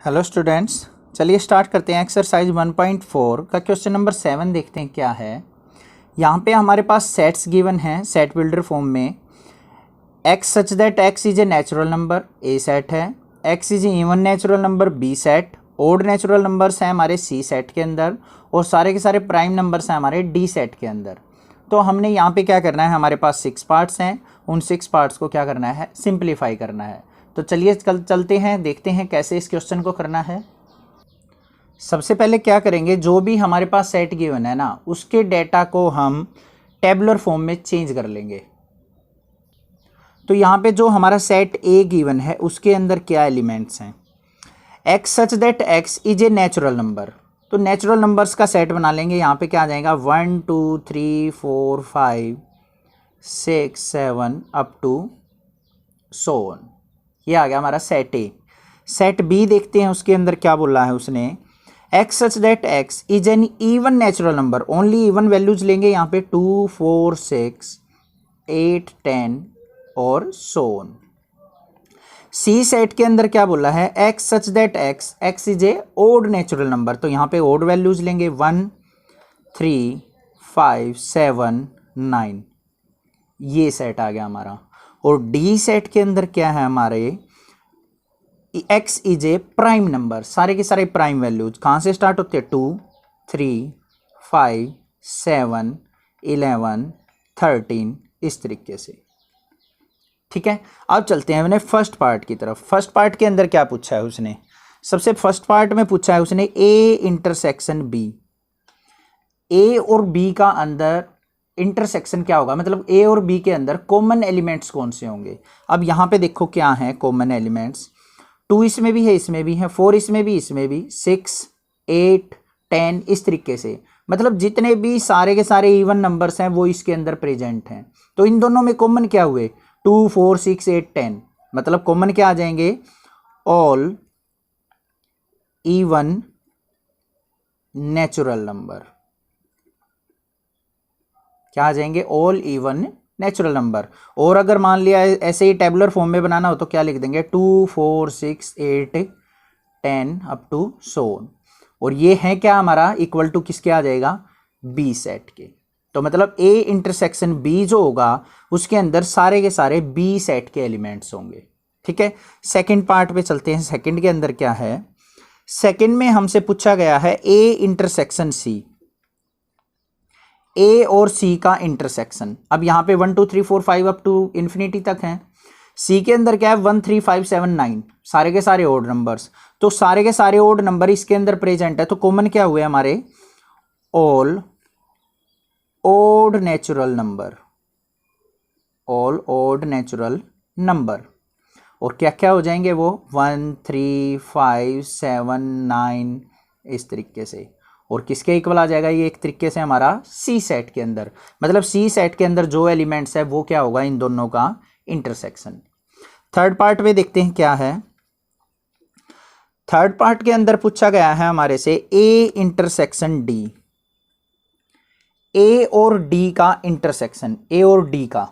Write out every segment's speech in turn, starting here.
Hello students, चलिए start करते हैं। एक्सरसाइज 1.4 का क्वेश्चन नंबर 7 देखते हैं क्या है। यहाँ पे हमारे पास सेट्स गिवन हैं सेट बिल्डर फॉर्म में। X such that x is a natural number, A set है। X is a even natural number, B set. Odd natural numbers हैं हमारे सी सेट के अंदर, और सारे के सारे प्राइम नंबर्स हैं हमारे डी सेट के अंदर। तो हमने यहाँ पे क्या करना है, हमारे पास 6 पार्ट्स हैं, उन 6 पार्ट्स को क्या करना है, सिंप्लीफाई करना है। तो चलिए कल चलते हैं, देखते हैं कैसे इस क्वेश्चन को करना है। सबसे पहले क्या करेंगे, जो भी हमारे पास सेट गिवन है ना, उसके डेटा को हम टेबुलर फॉर्म में चेंज कर लेंगे। तो यहाँ पे जो हमारा सेट ए गिवन है उसके अंदर क्या एलिमेंट्स हैं, x such that x is a natural number. तो नेचुरल नंबर्स का सेट बना लेंगे। यहाँ पे क्या आ जाएगा, 1 2 3 4 5 6 7 अप टू सो ऑन। ये आ गया हमारा सेट ए। सेट बी देखते हैं, उसके अंदर क्या बोला है उसने, x such that x is an even natural number. Only even values लेंगे यहाँ पे, 2 4 6 8 10 और सो ऑन। सी सेट के अंदर क्या बोला है, X such that X X is a odd natural number. तो यहाँ पे ओड वैल्यूज लेंगे, 1 3 5 7 9। ये सेट आ गया हमारा। और डी सेट के अंदर क्या है हमारे, x is A prime number. सारे के सारे प्राइम वैल्यूज कहाँ से स्टार्ट होते हैं, 2 3 5 7 11 13, इस तरीके से। ठीक है, अब चलते हैं अपने फर्स्ट पार्ट की तरफ। फर्स्ट पार्ट के अंदर क्या पूछा है उसने, सबसे फर्स्ट पार्ट में पूछा है उसने ए इंटरसेक्शन बी। ए और बी का अंदर इंटरसेक्शन क्या होगा, मतलब ए और बी के अंदर कॉमन एलिमेंट्स कौन से होंगे। अब यहाँ पे देखो क्या है कॉमन एलिमेंट्स, 2 इसमें भी है, इसमें भी है, 4 इसमें भी, इसमें भी, 6 8 10, इस तरीके से। मतलब जितने भी सारे के सारे इवन नंबर्स हैं वो इसके अंदर प्रेजेंट हैं। तो इन दोनों में कॉमन क्या हुए, 2 4 6 8 10, मतलब कॉमन क्या आ जाएंगे, ऑल इवन नेचुरल नंबर। क्या आ जाएंगे, ऑल इवन नेचुरल नंबर। और अगर मान लिया ऐसे ही टेबुलर फॉर्म में बनाना हो तो क्या लिख देंगे, 2 4 6 8 10 अप टू सो ऑन। और ये है क्या हमारा, इक्वल टू किसके आ जाएगा, बी सेट के। तो मतलब ए इंटरसेक्शन बी जो होगा उसके अंदर सारे के सारे बी सेट के एलिमेंट्स होंगे। ठीक है, सेकंड पार्ट पे चलते हैं। सेकंड के अंदर क्या है, सेकंड में हमसे पूछा गया है ए इंटरसेक्शन सी, ए और सी का इंटरसेक्शन। अब यहाँ पे 1 2 3 4 5 अप टू इन्फिनिटी तक हैं। सी के अंदर क्या है, 1 3 5 7 9, सारे के सारे ओड नंबर्स। तो सारे के सारे ओड नंबर इसके अंदर प्रेजेंट है। तो कॉमन क्या हुए हमारे, all odd natural number, all odd natural number. और क्या क्या हो जाएंगे वो, 1 3 5 7 9, इस तरीके से। और किसके इक्वल आ जाएगा ये, एक तरीके से हमारा सी सेट के अंदर। मतलब सी सेट के अंदर जो एलिमेंट्स है वो क्या होगा, इन दोनों का इंटरसेक्शन। थर्ड पार्ट में देखते हैं क्या है। थर्ड पार्ट के अंदर पूछा गया है हमारे से ए इंटरसेक्शन डी, ए और डी का इंटरसेक्शन, ए और डी का।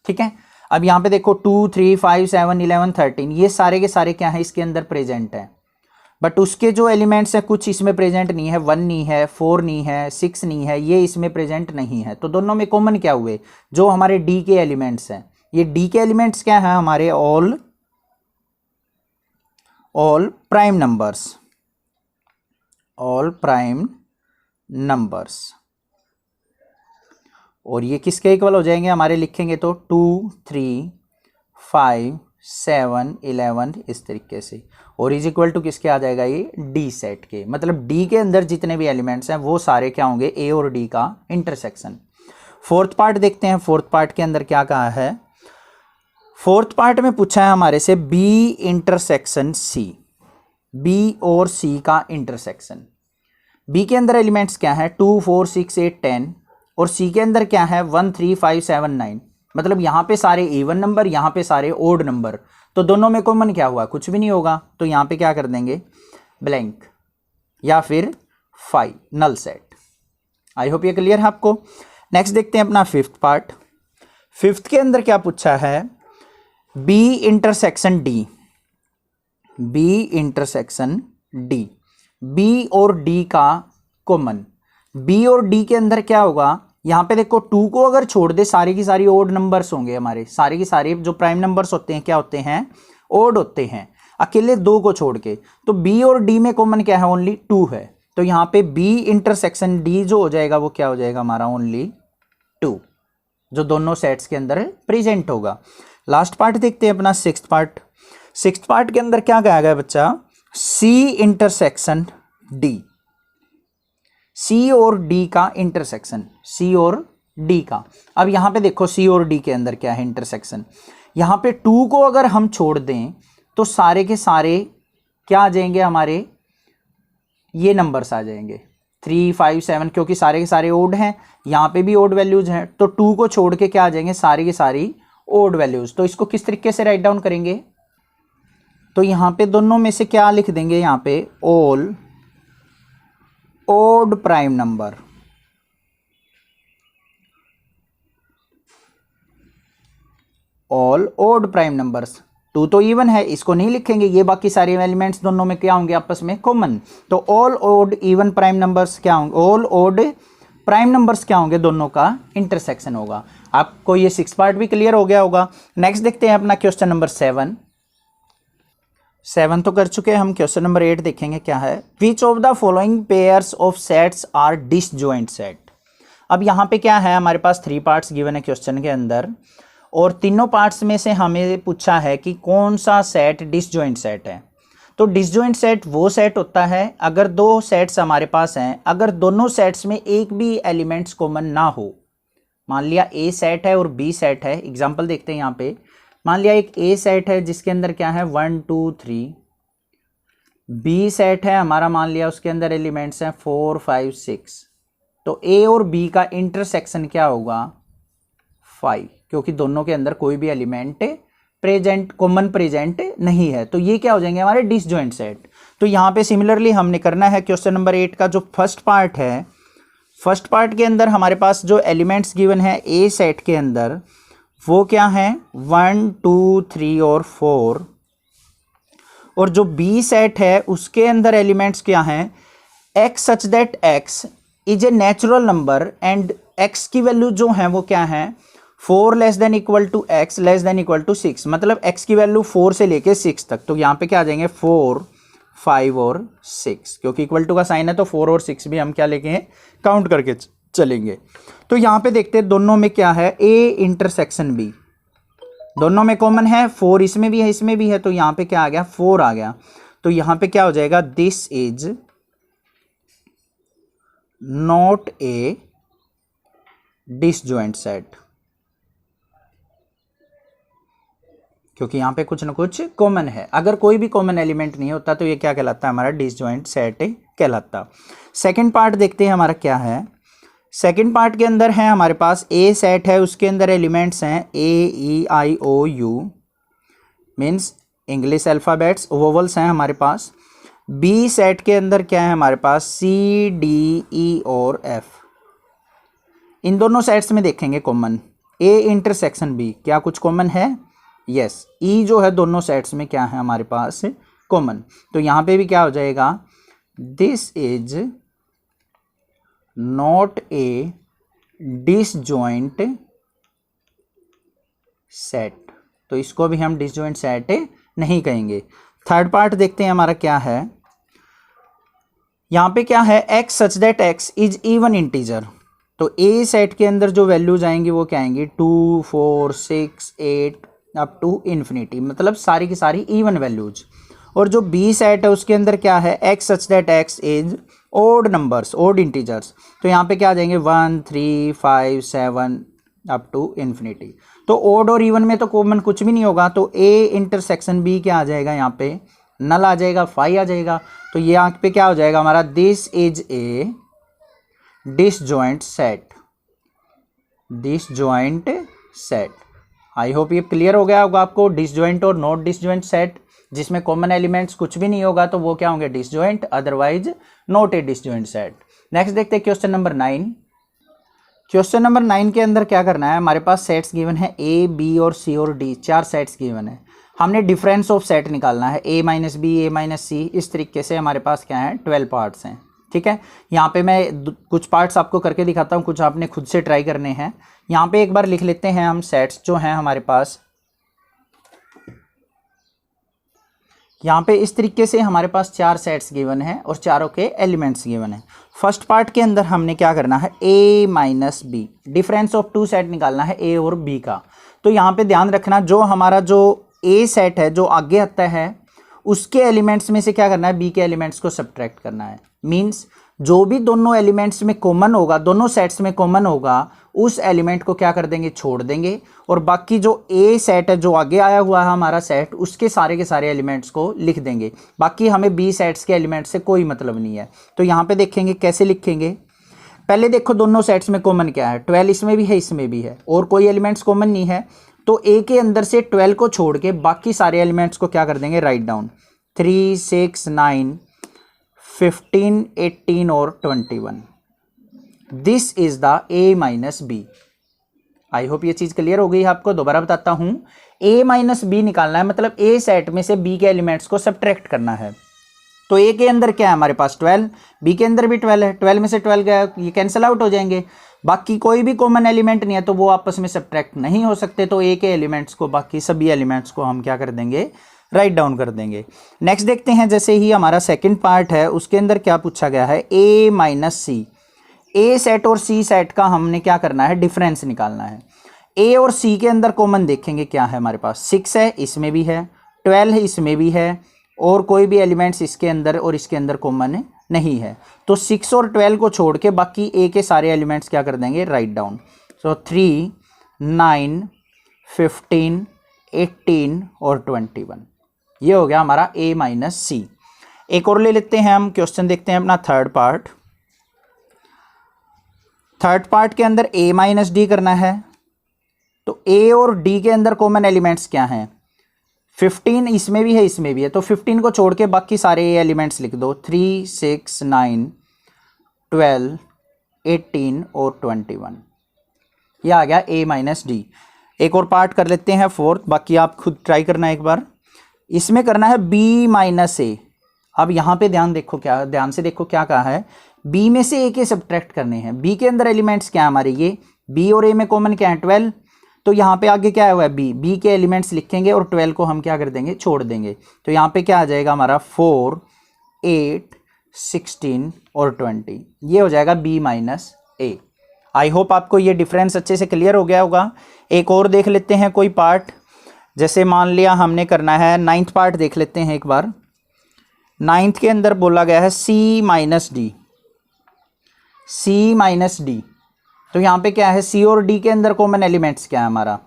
ठीक है, अब यहां पे देखो 2 3 5 7 11 13, ये सारे के सारे क्या है इसके अंदर प्रेजेंट है। बट उसके जो एलिमेंट्स हैं कुछ इसमें प्रेजेंट नहीं है, 1 नहीं है, 4 नहीं है, 6 नहीं है, ये इसमें प्रेजेंट नहीं है। तो दोनों में कॉमन क्या हुए, जो हमारे डी के एलिमेंट्स हैं। ये डी के एलिमेंट्स क्या है हमारे, all prime numbers, all prime numbers. और ये किसके इक्वल हो जाएंगे हमारे, लिखेंगे तो 2 3 5 7 11, इस तरीके से। और इज इक्वल टू किसके आ जाएगा, ये डी सेट के। मतलब डी के अंदर जितने भी एलिमेंट्स हैं वो सारे क्या होंगे, ए और डी का इंटरसेक्शन। फोर्थ पार्ट देखते हैं। फोर्थ पार्ट के अंदर क्या कहा है, फोर्थ पार्ट में पूछा है हमारे से बी इंटरसेक्शन सी, बी और सी का इंटरसेक्शन। बी के अंदर एलिमेंट्स क्या है, 2 4 6 8 10, और सी के अंदर क्या है, 1 3 5 7 9। मतलब यहाँ पे सारे इवन नंबर, यहाँ पे सारे ओड नंबर। तो दोनों में कॉमन क्या हुआ, कुछ भी नहीं होगा। तो यहाँ पे क्या कर देंगे, ब्लैंक या फिर 5, नल सेट। आई होप ये क्लियर है आपको। नेक्स्ट देखते हैं अपना फिफ्थ पार्ट। फिफ्थ के अंदर क्या पूछा है, B intersection D, B intersection D, B और डी का कॉमन। बी और डी के अंदर क्या होगा, यहाँ पे देखो 2 को अगर छोड़ दे सारी की सारी ओड नंबर्स होंगे हमारे, सारी की सारी जो प्राइम नंबर्स होते हैं क्या होते हैं, ओड होते हैं, अकेले 2 को छोड़ के। तो बी और डी में कॉमन क्या है, ओनली 2 है। तो यहाँ पे बी इंटरसेक्शन डी जो हो जाएगा वो क्या हो जाएगा हमारा, ओनली 2, जो दोनों सेट्स के अंदर प्रेजेंट होगा। लास्ट पार्ट देखते हैं अपना सिक्स्थ पार्ट। सिक्स्थ पार्ट के अंदर क्या कहा गया बच्चा, सी इंटरसेक्शन डी, सी और डी का इंटरसेक्शन, सी और डी का। अब यहां पे देखो सी और डी के अंदर क्या है इंटरसेक्शन, यहां पे 2 को अगर हम छोड़ दें तो सारे के सारे क्या आ जाएंगे हमारे, ये नंबर्स आ जाएंगे 3, 5, 7, क्योंकि सारे के सारे ओड हैं, यहाँ पे भी ओड वैल्यूज हैं, तो 2 को छोड़ के क्या आ जाएंगे, सारी की सारी ओड वैल्यूज। तो इसको किस तरीके से राइट डाउन करेंगे, तो यहाँ पे दोनों में से क्या लिख देंगे, यहाँ पे all odd prime number, all odd prime numbers. 2 तो इवन है, इसको नहीं लिखेंगे, ये बाकी सारे एलिमेंट्स दोनों में क्या होंगे, आपस में कॉमन। तो all odd even prime numbers क्या होंगे, ऑल ओड प्राइम नंबर्स क्या होंगे, दोनों का इंटरसेक्शन होगा। आपको ये 6 पार्ट भी क्लियर हो गया होगा। नेक्स्ट देखते हैं अपना क्वेश्चन नंबर 7 तो कर चुके हैं हम। क्वेश्चन नंबर 8 देखेंगे क्या है, which of the following pairs of sets are disjoint set. अब यहाँ पे क्या है, हमारे पास 3 पार्ट्स गिवन है क्वेश्चन के अंदर, और तीनों पार्ट्स में से हमें पूछा है कि कौन सा सेट डिसजॉइंट सेट है। तो डिसजॉइंट सेट वो सेट होता है अगर 2 सेट्स हमारे पास हैं, अगर दोनों सेट्स में एक भी एलिमेंट्स कॉमन ना हो। मान लिया ए सेट है और बी सेट है, एग्जांपल देखते हैं यहाँ पे। मान लिया एक ए सेट है जिसके अंदर क्या है 1, 2, 3, बी सेट है हमारा, मान लिया उसके अंदर एलिमेंट्स हैं 4, 5, 6। तो ए और बी का इंटरसेक्शन क्या होगा, 5, क्योंकि दोनों के अंदर कोई भी एलिमेंट प्रेजेंट, कॉमन प्रेजेंट नहीं है। तो ये क्या हो जाएंगे हमारे डिसजॉइंट सेट। तो यहाँ पे सिमिलरली हमने करना है क्वेश्चन नंबर 8 का जो फर्स्ट पार्ट है, फर्स्ट पार्ट के अंदर हमारे पास जो एलिमेंट्स गिवन है ए सेट के अंदर वो क्या है 1, 2, 3 और 4, और जो बी सेट है उसके अंदर एलिमेंट्स क्या हैं, x such that x is a natural number and x की वैल्यू जो है वो क्या है 4 less than equal to x less than equal to 6, मतलब x की वैल्यू 4 से लेके 6 तक। तो यहाँ पे क्या आ जाएंगे 4, 5 और 6, क्योंकि इक्वल टू का साइन है तो 4 और 6 भी हम क्या लेके काउंट करके चलेंगे। तो यहाँ पे देखते हैं दोनों में क्या है, a इंटरसेक्शन b, दोनों में कॉमन है, 4 इसमें भी है इसमें भी है, तो यहाँ पे क्या आ गया 4 आ गया। तो यहाँ पे क्या हो जाएगा, this is not a disjoint set, क्योंकि यहाँ पे कुछ ना कुछ कॉमन है। अगर कोई भी कॉमन एलिमेंट नहीं होता तो ये क्या कहलाता है, हमारा डिसजॉइंट सेट कहलाता। सेकंड पार्ट देखते हैं हमारा क्या है। सेकंड पार्ट के अंदर है हमारे पास ए सेट है, उसके अंदर एलिमेंट्स हैं A, E, I, O, U means English alphabets, vowels हैं हमारे पास। बी सेट के अंदर क्या है हमारे पास C, D, E और F। इन दोनों सेट्स में देखेंगे कॉमन, A इंटरसेक्शन B क्या कुछ कॉमन है, यस। E जो है दोनों सेट्स में क्या है हमारे पास कॉमन। तो यहाँ पे भी क्या हो जाएगा, this is not a disjoint set, तो इसको भी हम डिसजॉइंट सेट नहीं कहेंगे। थर्ड पार्ट देखते हैं हमारा क्या है। यहाँ पे क्या है x such that x is even integer, तो a सेट के अंदर जो वैल्यूज आएंगी वो क्या आएंगी 2, 4, 6, 8 अप टू इन्फिनिटी, मतलब सारी की सारी इवन वैल्यूज। और जो b सेट है उसके अंदर क्या है x such that x is odd numbers, odd integers, तो यहाँ पे क्या आ जाएंगे 1, 3, 5, 7 अप टू इन्फिनिटी। तो ओड और इवन में तो कॉमन कुछ भी नहीं होगा, तो a इंटरसेक्शन b क्या आ जाएगा, यहाँ पे नल आ जाएगा, 5 आ जाएगा। तो ये यहाँ पे क्या हो जाएगा हमारा, this is a disjoint set, disjoint set. I hope ये क्लियर हो गया होगा आपको, डिसजॉइंट और नॉट डिसजॉइंट सेट, जिसमें कॉमन एलिमेंट्स कुछ भी नहीं होगा तो वो क्या होंगे disjoint, otherwise not a disjoint set. Next देखते हैं क्वेश्चन नंबर 9। क्वेश्चन नंबर 9 के अंदर क्या करना है, हमारे पास सेट्स गिवन है A, B और C और D, 4 सेट्स गिवन है। हमने डिफरेंस ऑफ सेट निकालना है, a minus B A minus C. इस तरीके से हमारे पास क्या है 12 पार्ट्स हैं। ठीक है, यहाँ पे मैं कुछ पार्ट्स आपको करके दिखाता हूँ, कुछ आपने खुद से ट्राई करने हैं। यहाँ पे एक बार लिख लेते हैं हम सेट्स जो हैं हमारे पास। यहाँ पे इस तरीके से हमारे पास 4 सेट्स गिवन है और चारों के एलिमेंट्स गिवन है। फर्स्ट पार्ट के अंदर हमने क्या करना है, a minus B, difference of 2 set निकालना है a और b का। तो यहाँ पे ध्यान रखना, जो हमारा जो a सेट है जो आगे आता है उसके एलिमेंट्स में से क्या करना है, b के एलिमेंट्स को सब्ट्रैक्ट करना है। मीन्स जो भी दोनों एलिमेंट्स में कॉमन होगा, दोनों सेट्स में कॉमन होगा, उस एलिमेंट को क्या कर देंगे, छोड़ देंगे। और बाकी जो ए सेट है जो आगे आया हुआ है हमारा सेट, उसके सारे के सारे एलिमेंट्स को लिख देंगे। बाकी हमें बी सेट्स के एलिमेंट्स से कोई मतलब नहीं है। तो यहाँ पे देखेंगे कैसे लिखेंगे। पहले देखो दोनों सेट्स में कॉमन क्या है, 12 इसमें भी है इसमें भी है, और कोई एलिमेंट्स कॉमन नहीं है। तो ए के अंदर से 12 को छोड़ के बाकी सारे एलिमेंट्स को क्या कर देंगे, राइट डाउन। 3, 6, 9, 15, 18 और 21। This is the a minus B. I hope ये चीज क्लियर हो गई है आपको। दोबारा बताता हूं, a माइनस बी निकालना है, मतलब a सेट में से b के एलिमेंट्स को सब्ट्रैक्ट करना है। तो a के अंदर क्या है हमारे पास 12, b के अंदर भी 12 है, 12 में से 12 गया, ये कैंसिल आउट हो जाएंगे। बाकी कोई भी कॉमन एलिमेंट नहीं है तो वो आपस में सब्ट्रैक्ट नहीं हो सकते। तो a के एलिमेंट्स को, बाकी सभी एलिमेंट्स को हम क्या कर देंगे, राइट डाउन कर देंगे। नेक्स्ट देखते हैं, जैसे ही हमारा सेकंड पार्ट है उसके अंदर क्या पूछा गया है, a minus C. A set और सी सेट का हमने क्या करना है, डिफरेंस निकालना है। ए और सी के अंदर कॉमन देखेंगे क्या है हमारे पास, 6 है इसमें भी है, 12 है इसमें भी है, और कोई भी एलिमेंट्स इसके अंदर और इसके अंदर कॉमन नहीं है। तो 6 और 12 को छोड़ के बाकी ए के सारे एलिमेंट्स क्या कर देंगे, राइट डाउन। सो 3, 9, 15, 18 और 21, ये हो गया हमारा a माइनस सी। एक और ले लेते हैं हम, क्वेश्चन देखते हैं अपना थर्ड पार्ट। थर्ड पार्ट के अंदर a माइनस डी करना है। तो a और d के अंदर कॉमन एलिमेंट्स क्या हैं, 15 इसमें भी है इसमें भी है, तो 15 को छोड़ के बाकी सारे एलिमेंट्स लिख दो। 3, 6, 9, 12, 18 और 21, ये आ गया a माइनस डी। एक और पार्ट कर लेते हैं फोर्थ, बाकी आप खुद ट्राई करना एक बार। इसमें करना है b माइनस ए। अब यहाँ पे ध्यान से देखो क्या कहा है, b में से a के सब्ट्रैक्ट करने हैं। b के अंदर एलिमेंट्स क्या है हमारे, ये b और a में कॉमन क्या है 12। तो यहाँ पे आगे क्या हुआ है, b के एलिमेंट्स लिखेंगे और 12 को हम क्या कर देंगे, छोड़ देंगे। तो यहाँ पे क्या आ जाएगा हमारा 4, 8, 16 और 20, ये हो जाएगा b minus A. I hope आपको ये डिफरेंस अच्छे से क्लियर हो गया होगा। एक और देख लेते हैं कोई पार्ट, जैसे मान लिया हमने करना है 9th पार्ट देख लेते हैं एक बार। 9th के अंदर बोला गया है c minus D, c minus D. तो यहाँ पे क्या है, c और d के अंदर कॉमन एलिमेंट्स क्या है हमारा,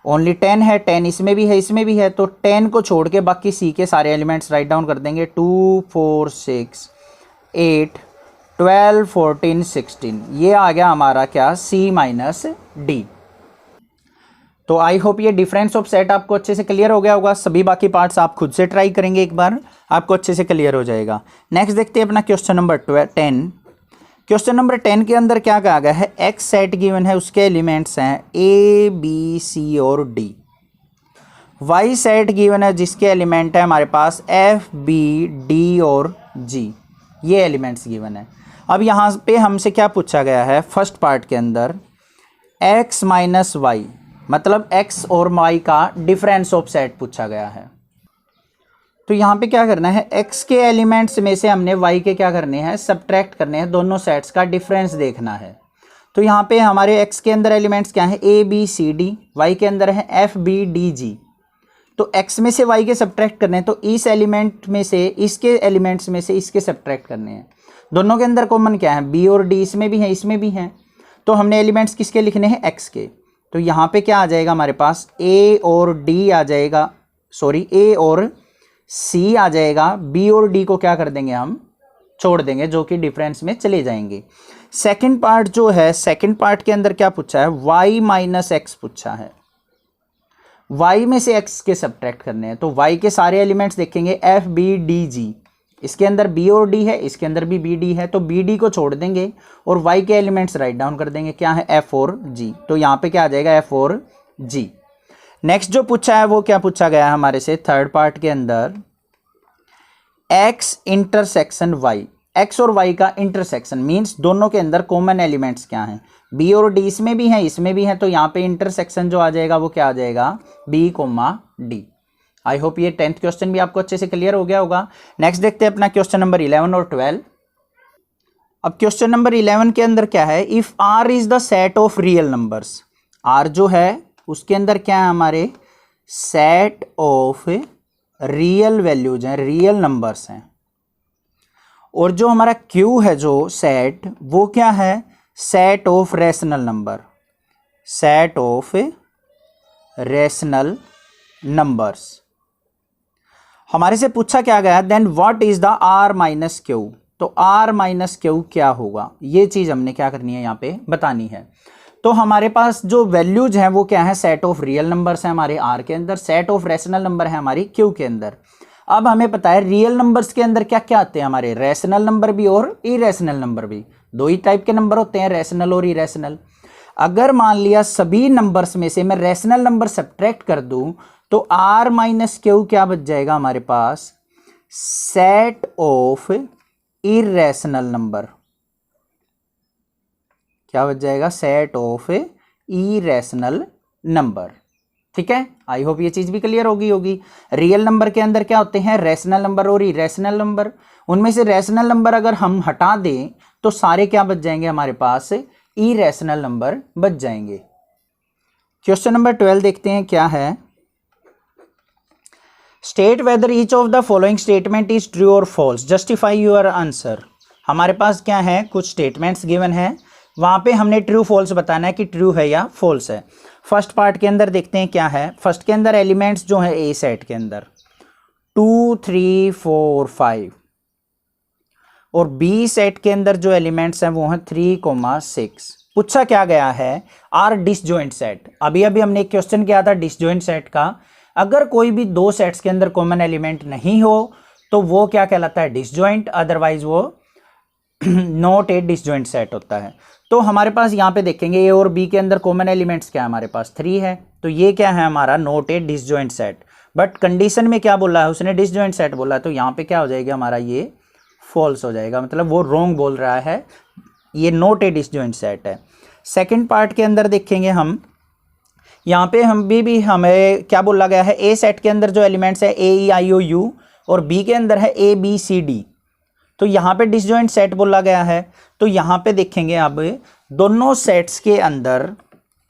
ओनली 10 है, 10 इसमें भी है इसमें भी है। तो 10 को छोड़ के बाकी c के सारे एलिमेंट्स राइट डाउन कर देंगे। 2, 4, 6, 8, 12, 14, 16, ये आ गया हमारा क्या, c माइनस डी। तो आई होप ये डिफरेंस ऑफ सेट आपको अच्छे से क्लियर हो गया होगा। सभी बाकी पार्ट्स आप खुद से ट्राई करेंगे एक बार, आपको अच्छे से क्लियर हो जाएगा। नेक्स्ट देखते हैं अपना क्वेश्चन नंबर 10। क्वेश्चन नंबर 10 के अंदर क्या कहा गया है, एक्स सेट गिवन है, उसके एलिमेंट्स हैं ए बी सी और डी। वाई सेट गिवन है जिसके एलिमेंट है हमारे पास एफ बी डी और जी, ये एलिमेंट्स गिवन है। अब यहाँ पे हमसे क्या पूछा गया है, फर्स्ट पार्ट के अंदर एक्स माइनस वाई, मतलब x और y का डिफरेंस ऑफ सेट पूछा गया है। तो यहाँ पे क्या करना है, x के एलिमेंट्स में से हमने y के क्या करने हैं, सब्ट्रैक्ट करने हैं, दोनों सेट्स का डिफरेंस देखना है। तो यहाँ पे हमारे x के अंदर एलिमेंट्स क्या हैं, a b c d, y के अंदर है f b d g। तो x में से y के सब्ट्रैक्ट करने हैं, तो इस एलिमेंट में से इसके एलिमेंट्स में से इसके सब्ट्रैक्ट करने हैं। दोनों के अंदर कॉमन क्या है, b और d इसमें भी है इसमें भी है। तो हमने एलिमेंट्स किसके लिखने हैं, x के। तो यहाँ पे क्या आ जाएगा हमारे पास, a और d आ जाएगा, सॉरी a और c आ जाएगा, b और d को क्या कर देंगे, हम छोड़ देंगे, जो कि डिफरेंस में चले जाएंगे। सेकंड पार्ट जो है, सेकंड पार्ट के अंदर क्या पूछा है, y माइनस एक्स पूछा है। y में से x के सब्ट्रैक्ट करने हैं। तो y के सारे एलिमेंट्स देखेंगे f b d g, इसके अंदर b और d है, इसके अंदर भी b d है, तो b d को छोड़ देंगे और y के एलिमेंट्स राइट डाउन कर देंगे, क्या है f और g। तो यहाँ पे क्या आ जाएगा, f और g। नेक्स्ट जो पूछा है वो क्या पूछा गया है हमारे से थर्ड पार्ट के अंदर, एक्स इंटरसेक्शन वाई, एक्स और वाई का इंटरसेक्शन मींस दोनों के अंदर कॉमन एलिमेंट्स क्या हैं, बी और डी इसमें भी हैं इसमें भी हैं, तो यहाँ पे इंटरसेक्शन जो आ जाएगा वो क्या आ जाएगा, B comma D. I hope ये 10th क्वेश्चन भी आपको अच्छे से क्लियर हो गया होगा। नेक्स्ट देखते हैं अपना क्वेश्चन नंबर 11 और 12। अब क्वेश्चन नंबर 11 के अंदर क्या है, if R is the set of real numbers, R जो है उसके अंदर क्या है हमारे सेट ऑफ रियल वैल्यूज हैं, रियल नंबर्स हैं, और जो हमारा क्यू है जो सेट वो क्या है set of rational number, set of rational numbers. हमारे से पूछा क्या गया, then what is the R minus Q, तो आर माइनस क्यू क्या होगा, ये चीज हमने क्या करनी है यहाँ पे बतानी है। तो हमारे पास जो वैल्यूज हैं वो क्या है सेट ऑफ रियल नंबर्स हैं हमारे आर के अंदर, सेट ऑफ रैशनल नंबर है हमारी क्यू के अंदर। अब हमें पता है रियल नंबर्स के अंदर क्या क्या आते हैं हमारे, रैशनल नंबर भी और इरेशनल नंबर भी, दो ही टाइप के नंबर होते हैं रैशनल और इरेशनल। अगर मान लिया सभी नंबर्स में से मैं रैशनल नंबर सब्ट्रैक्ट कर दूं तो आर माइनस क्यू क्या बच जाएगा हमारे पास, सेट ऑफ इरेशनल नंबर, क्या बच जाएगा सेट ऑफ इरेशनल नंबर। ठीक है, आई होप ये चीज भी क्लियर होगी। रियल नंबर के अंदर क्या होते हैं रैशनल नंबर और इरेशनल नंबर, उनमें से रैशनल नंबर अगर हम हटा दें तो सारे क्या बच जाएंगे हमारे पास, इरेशनल नंबर बच जाएंगे। क्वेश्चन नंबर 12 देखते हैं क्या है, state whether each of the following statement is true और फॉल्स, जस्टिफाई योर आंसर। हमारे पास क्या है कुछ स्टेटमेंट्स गिवन है, वहां पे हमने ट्रू फॉल्स बताना है कि ट्रू है या फॉल्स है। फर्स्ट पार्ट के अंदर देखते हैं क्या है, फर्स्ट के अंदर एलिमेंट्स जो है ए सेट के अंदर 2 3 4 5 और बी सेट के अंदर जो एलिमेंट्स हैं वो हैं 3,6। पूछा क्या गया है आर डिसजॉइंट सेट, अभी अभी हमने एक क्वेश्चन किया था डिसजॉइंट सेट का, अगर कोई भी दो सेट्स के अंदर कॉमन एलिमेंट नहीं हो तो वो क्या कहलाता है डिसजॉइंट, अदरवाइज वो नॉट ए डिसजॉइंट सेट होता है। तो हमारे पास यहाँ पे देखेंगे ए और बी के अंदर कॉमन एलिमेंट्स क्या है हमारे पास 3 है, तो ये क्या है हमारा not a disjoint set, but condition में क्या बोला है उसने डिसजॉइंट सेट बोला है, तो यहाँ पे क्या हो जाएगा हमारा ये फॉल्स हो जाएगा, मतलब वो रॉन्ग बोल रहा है, ये नॉट ए डिसजॉइंट सेट है। सेकेंड पार्ट के अंदर देखेंगे हम, यहाँ पे हम भी हमें क्या बोला गया है ए सेट के अंदर जो एलिमेंट्स है ए ई आई ओ यू और बी के अंदर है ए बी सी डी, तो यहाँ पे डिसजॉइंट सेट बोला गया है। तो यहाँ पे देखेंगे अब दोनों सेट्स के अंदर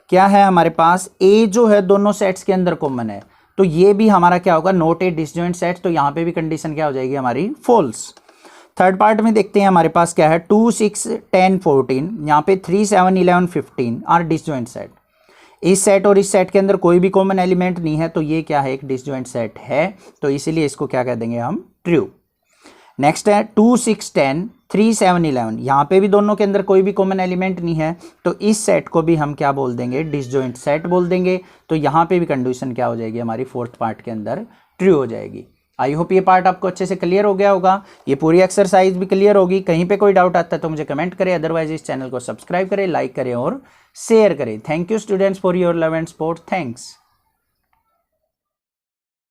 क्या है हमारे पास, ए जो है दोनों सेट्स के अंदर कॉमन है, तो ये भी हमारा क्या होगा नॉट ए डिसजॉइंट सेट, तो यहाँ पे भी कंडीशन क्या हो जाएगी हमारी फॉल्स। थर्ड पार्ट में देखते हैं हमारे पास क्या है 2 6 10 14, यहाँ पे 3 7 11 15 आर डिसजॉइंट सेट, इस सेट और इस सेट के अंदर कोई भी कॉमन एलिमेंट नहीं है, तो ये क्या है एक डिसजॉइंट सेट है, तो इसीलिए इसको क्या कह देंगे हम ट्रू। नेक्स्ट है 2 6 10 3 7 11, यहाँ पे भी दोनों के अंदर कोई भी कॉमन एलिमेंट नहीं है, तो इस सेट को भी हम क्या बोल देंगे डिसजॉइंट सेट बोल देंगे, तो यहाँ पे भी कंडीशन क्या हो जाएगी हमारी फोर्थ पार्ट के अंदर ट्रू हो जाएगी। आई होप ये पार्ट आपको अच्छे से क्लियर हो गया होगा, ये पूरी एक्सरसाइज भी क्लियर होगी। कहीं पे कोई डाउट आता है तो मुझे कमेंट करें, अदरवाइज इस चैनल को सब्सक्राइब करें, लाइक करें और शेयर करें। Thank you students for your love and support, thanks.